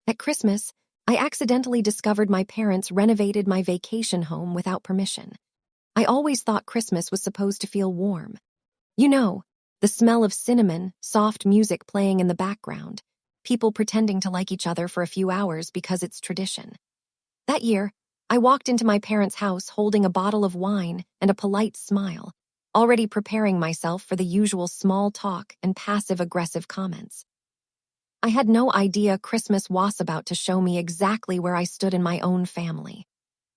At Christmas, I accidentally discovered my parents renovated my vacation home without permission. I always thought Christmas was supposed to feel warm. You know, the smell of cinnamon, soft music playing in the background, people pretending to like each other for a few hours because it's tradition. That year, I walked into my parents' house holding a bottle of wine and a polite smile, already preparing myself for the usual small talk and passive-aggressive comments. I had no idea Christmas was about to show me exactly where I stood in my own family.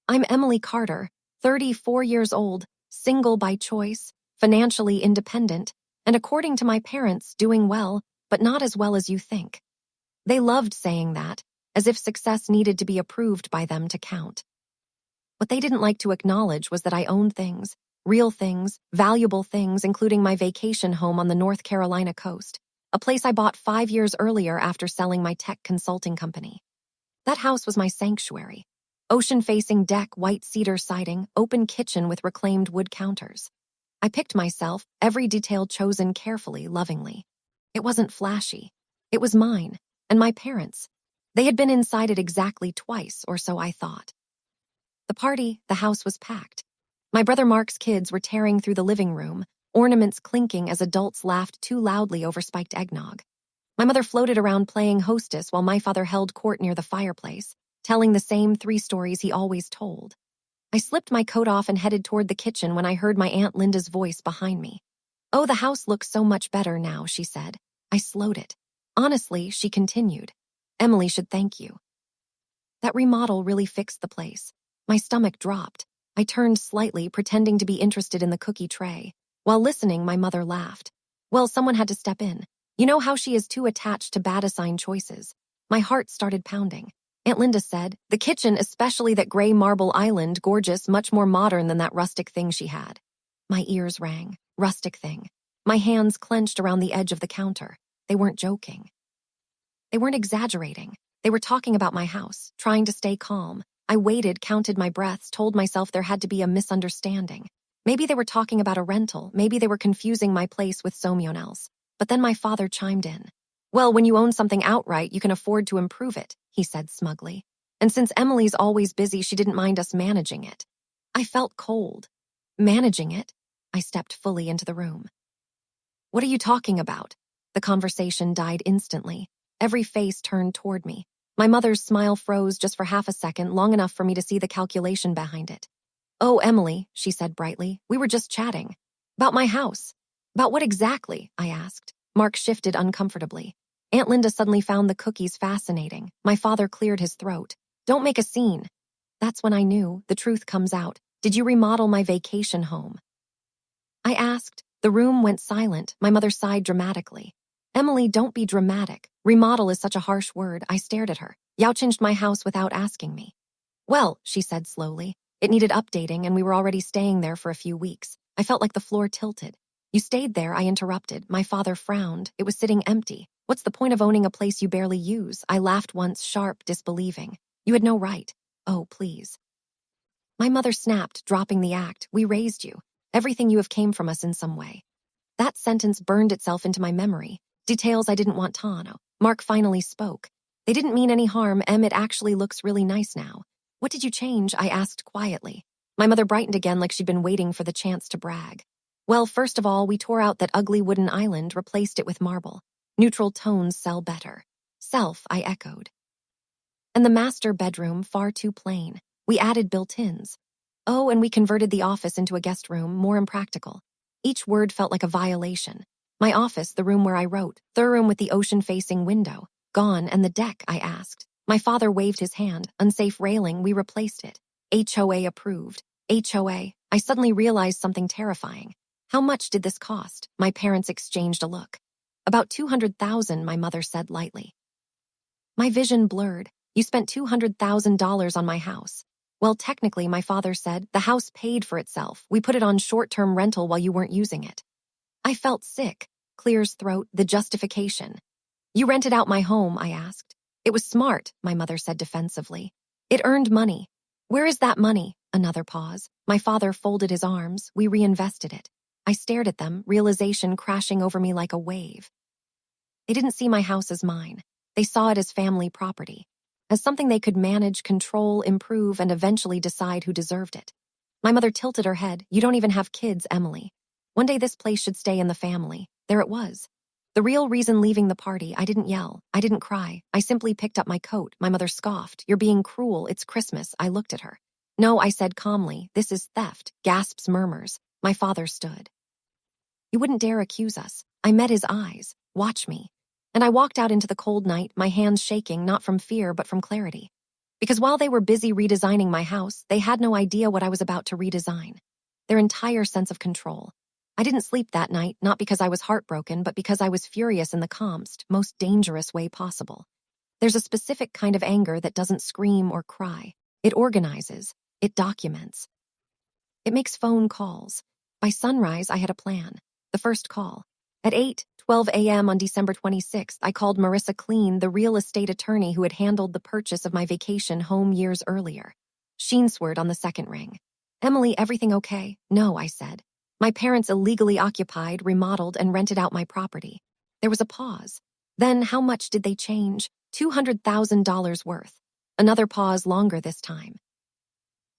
I'm Emily Carter, 34 years old, single by choice, financially independent, and according to my parents, doing well, but not as well as you think. They loved saying that, as if success needed to be approved by them to count. What they didn't like to acknowledge was that I owned things, real things, valuable things, including my vacation home on the North Carolina coast, a place I bought 5 years earlier after selling my tech consulting company. That house was my sanctuary. Ocean-facing deck, white cedar siding, open kitchen with reclaimed wood counters. I picked myself, every detail chosen carefully, lovingly. It wasn't flashy. It was mine, and my parents'. They had been inside it exactly twice, or so I thought. The house was packed. My brother Mark's kids were tearing through the living room, ornaments clinking as adults laughed too loudly over spiked eggnog. My mother floated around playing hostess while my father held court near the fireplace, telling the same 3 stories he always told. I slipped my coat off and headed toward the kitchen when I heard my Aunt Linda's voice behind me. "Oh, the house looks so much better now," she said. I slowed it. "Honestly," she continued, "Emily should thank you. That remodel really fixed the place." My stomach dropped. I turned slightly, pretending to be interested in the cookie tray. While listening, my mother laughed. "Well, someone had to step in. You know how she is too attached to bad assigned choices." My heart started pounding. Aunt Linda said, "The kitchen, especially that gray marble island, gorgeous, much more modern than that rustic thing she had." My ears rang. Rustic thing. My hands clenched around the edge of the counter. They weren't joking. They weren't exaggerating. They were talking about my house, trying to stay calm. I waited, counted my breaths, told myself there had to be a misunderstanding. Maybe they were talking about a rental. Maybe they were confusing my place with someone else. But then my father chimed in. "Well, when you own something outright, you can afford to improve it," he said smugly. "And since Emily's always busy, she didn't mind us managing it." I felt cold. Managing it? I stepped fully into the room. "What are you talking about?" The conversation died instantly. Every face turned toward me. My mother's smile froze just for half a second, long enough for me to see the calculation behind it. "Oh, Emily," she said brightly, "we were just chatting. About my house." "About what exactly?" I asked. Mark shifted uncomfortably. Aunt Linda suddenly found the cookies fascinating. My father cleared his throat. "Don't make a scene." That's when I knew. The truth comes out. "Did you remodel my vacation home?" I asked. The room went silent. My mother sighed dramatically. "Emily, don't be dramatic. Remodel is such a harsh word." I stared at her. "You changed my house without asking me." "Well," she said slowly, "it needed updating and we were already staying there for a few weeks." I felt like the floor tilted. "You stayed there," I interrupted. My father frowned. It was sitting empty. "What's the point of owning a place you barely use?" I laughed once, sharp, disbelieving. "You had no right." "Oh, please." My mother snapped, dropping the act. "We raised you. Everything you have came from us in some way." That sentence burned itself into my memory. Details I didn't want to know. Mark finally spoke. "They didn't mean any harm, Em. It actually looks really nice now." "What did you change?" I asked quietly. My mother brightened again like she'd been waiting for the chance to brag. "Well, first of all, we tore out that ugly wooden island, replaced it with marble. Neutral tones sell better." "Self," I echoed. "And the master bedroom, far too plain. We added built-ins. Oh, and we converted the office into a guest room, more impractical." Each word felt like a violation. "My office, the room where I wrote, the room with the ocean-facing window, gone, and the deck," I asked. My father waved his hand. "Unsafe railing, we replaced it." HOA approved. HOA. I suddenly realized something terrifying. How much did this cost? My parents exchanged a look. "About $200,000, my mother said lightly. My vision blurred. "You spent $200,000 on my house." "Well, technically," my father said, "the house paid for itself. We put it on short-term rental while you weren't using it." I felt sick. Clear's throat, the justification. "You rented out my home," I asked. "It was smart," my mother said defensively. "It earned money." "Where is that money?" Another pause. My father folded his arms. "We reinvested it." I stared at them, realization crashing over me like a wave. They didn't see my house as mine. They saw it as family property. as something they could manage, control, improve, and eventually decide who deserved it. My mother tilted her head. You don't even have kids, Emily. One day this place should stay in the family. There it was. The real reason leaving the party. I didn't yell. I didn't cry. I simply picked up my coat. My mother scoffed. You're being cruel. It's Christmas. I looked at her. No, I said calmly. This is theft. Gasps, murmurs. My father stood. You wouldn't dare accuse us. I met his eyes. Watch me. And I walked out into the cold night, my hands shaking, not from fear, but from clarity. Because while they were busy redesigning my house, they had no idea what I was about to redesign. Their entire sense of control. I didn't sleep that night, not because I was heartbroken, but because I was furious in the calmest, most dangerous way possible. There's a specific kind of anger that doesn't scream or cry. It organizes. It documents. It makes phone calls. By sunrise, I had a plan. The first call. At 8:12 a.m. on December 26th, I called Marissa Clean, the real estate attorney who had handled the purchase of my vacation home years earlier. Sheensword on the second ring. Emily, everything okay? No, I said. My parents illegally occupied, remodeled, and rented out my property. There was a pause. Then, how much did they change? $200,000 worth. Another pause, longer this time.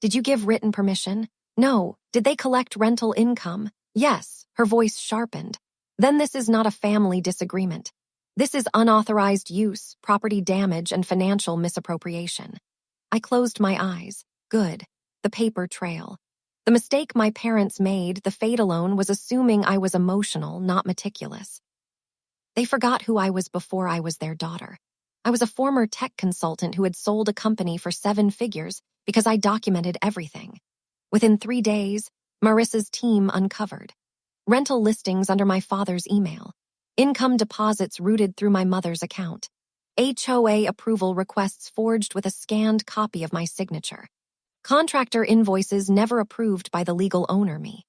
Did you give written permission? No. Did they collect rental income? Yes. Her voice sharpened. Then this is not a family disagreement. This is unauthorized use, property damage, and financial misappropriation. I closed my eyes. Good. The paper trail. The mistake my parents made, the fate alone, was assuming I was emotional, not meticulous. They forgot who I was before I was their daughter. I was a former tech consultant who had sold a company for 7 figures because I documented everything. Within 3 days, Marissa's team uncovered rental listings under my father's email, income deposits routed through my mother's account, HOA approval requests forged with a scanned copy of my signature, contractor invoices never approved by the legal owner, me.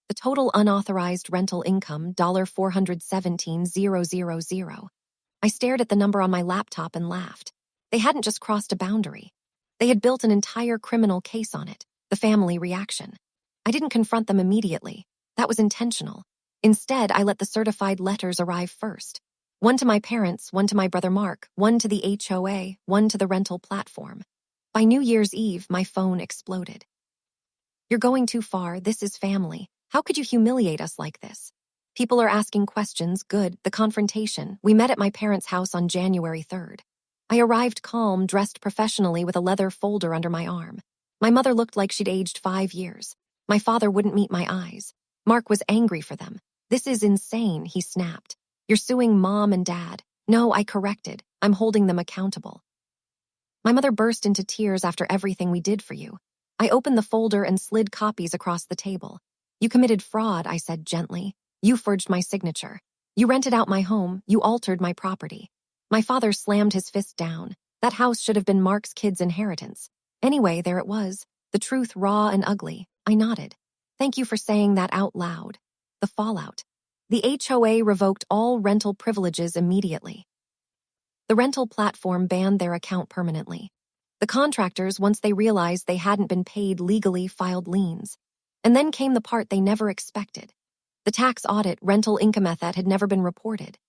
The total unauthorized rental income, $417,000. I stared at the number on my laptop and laughed. They hadn't just crossed a boundary. They had built an entire criminal case on it, the family reaction. I didn't confront them immediately. That was intentional. Instead, I let the certified letters arrive first. One to my parents, one to my brother Mark, one to the HOA, one to the rental platform. By New Year's Eve, my phone exploded. You're going too far. This is family. How could you humiliate us like this? People are asking questions. Good. The confrontation. We met at my parents' house on January 3rd. I arrived calm, dressed professionally with a leather folder under my arm. My mother looked like she'd aged 5 years. My father wouldn't meet my eyes. Mark was angry for them. This is insane, he snapped. You're suing mom and dad. No, I corrected. I'm holding them accountable. My mother burst into tears after everything we did for you. I opened the folder and slid copies across the table. You committed fraud, I said gently. You forged my signature. You rented out my home. You altered my property. My father slammed his fist down. That house should have been Mark's kids' inheritance. Anyway, there it was. The truth, raw and ugly. I nodded. Thank you for saying that out loud. The fallout. The HOA revoked all rental privileges immediately. The rental platform banned their account permanently. The contractors, once they realized they hadn't been paid legally, filed liens. And then came the part they never expected. The tax audit, rental income method had never been reported.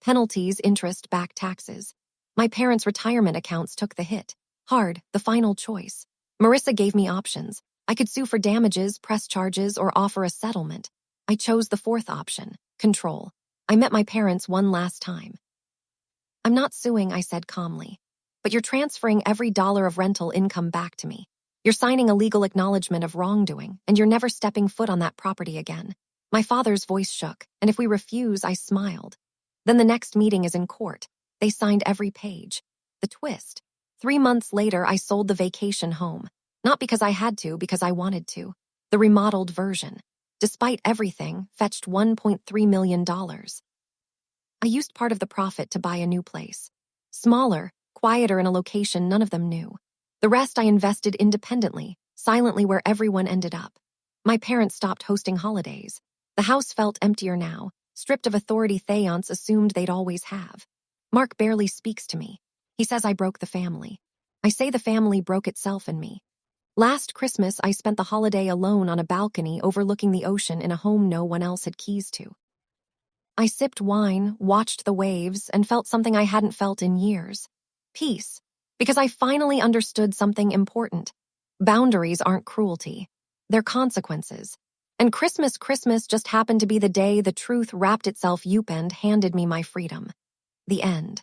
Penalties, interest, back taxes. My parents' retirement accounts took the hit. Hard, the final choice. Marissa gave me options. I could sue for damages, press charges, or offer a settlement. I chose the fourth option, control. I met my parents one last time. I'm not suing, I said calmly. But you're transferring every dollar of rental income back to me. You're signing a legal acknowledgement of wrongdoing, and you're never stepping foot on that property again. My father's voice shook, and if we refuse, I smiled. Then the next meeting is in court. They signed every page. The twist. 3 months later, I sold the vacation home. Not because I had to, because I wanted to. The remodeled version. Despite everything, fetched $1.3 million. I used part of the profit to buy a new place. Smaller, quieter in a location none of them knew. The rest I invested independently, silently where everyone ended up. My parents stopped hosting holidays. The house felt emptier now, stripped of authority Theons assumed they'd always have. Mark barely speaks to me. He says I broke the family. I say the family broke itself in me. Last Christmas, I spent the holiday alone on a balcony overlooking the ocean in a home no one else had keys to. I sipped wine, watched the waves, and felt something I hadn't felt in years. Peace. Because I finally understood something important. Boundaries aren't cruelty. They're consequences. And Christmas just happened to be the day the truth wrapped itself up and handed me my freedom. The end.